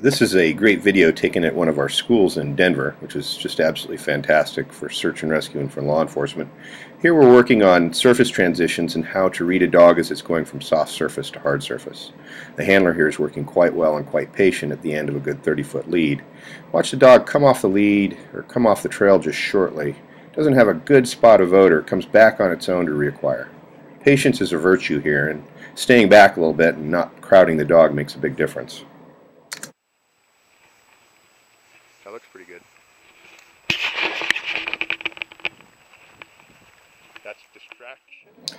This is a great video taken at one of our schools in Denver, which is just absolutely fantastic for search and rescue and for law enforcement. Here we're working on surface transitions and how to read a dog as it's going from soft surface to hard surface. The handler here is working quite well and quite patient at the end of a good 30-foot lead. Watch the dog come off the lead or come off the trail just shortly. Doesn't have a good spot of odor, comes back on its own to reacquire. Patience is a virtue here, and staying back a little bit and not crowding the dog makes a big difference. That looks pretty good. That's distraction.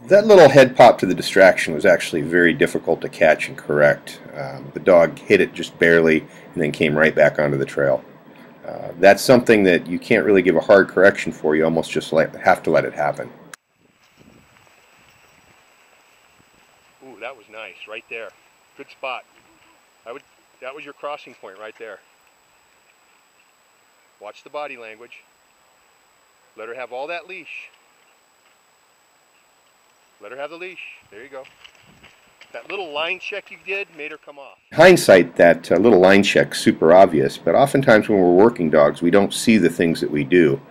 That little head pop to the distraction was actually very difficult to catch and correct. The dog hit it just barely and then came right back onto the trail. That's something that you can't really give a hard correction for. You almost just have to let it happen. Ooh, that was nice right there. Good spot. That was your crossing point right there. Watch the body language. Let her have all that leash. Let her have the leash. There you go. That little line check you did made her come off. In hindsight, that little line check's super obvious, but oftentimes when we're working dogs, we don't see the things that we do.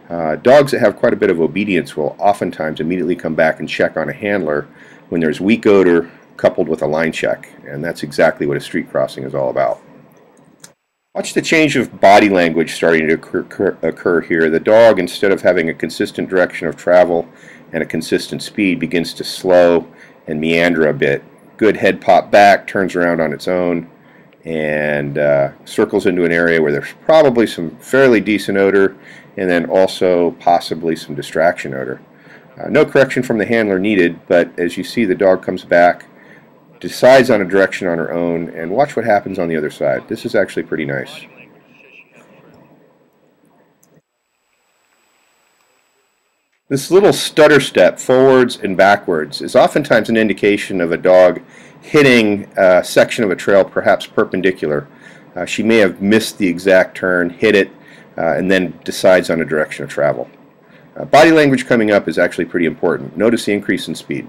Dogs that have quite a bit of obedience will oftentimes immediately come back and check on a handler when there's weak odor coupled with a line check, and that's exactly what a street crossing is all about. Watch the change of body language starting to occur here. The dog, instead of having a consistent direction of travel and a consistent speed, begins to slow and meander a bit. Good head pop back, turns around on its own, and circles into an area where there's probably some fairly decent odor and then also possibly some distraction odor. No correction from the handler needed, but as you see, the dog comes back, decides on a direction on her own, and watch what happens on the other side. This is actually pretty nice. This little stutter step forwards and backwards is oftentimes an indication of a dog hitting a section of a trail perhaps perpendicular. She may have missed the exact turn, hit it, and then decides on a direction of travel. Body language coming up is actually pretty important. Notice the increase in speed.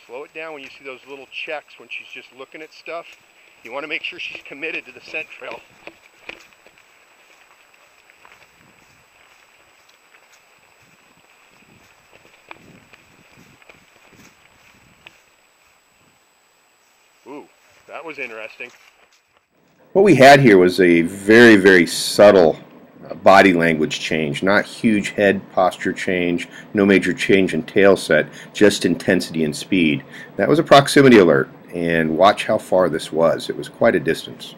Slow it down when you see those little checks when she's just looking at stuff. You want to make sure she's committed to the scent trail. Ooh, that was interesting. What we had here was a very, very subtle body language change, not huge head posture change, no major change in tail set, just intensity and speed. That was a proximity alert, and watch how far this was. It was quite a distance.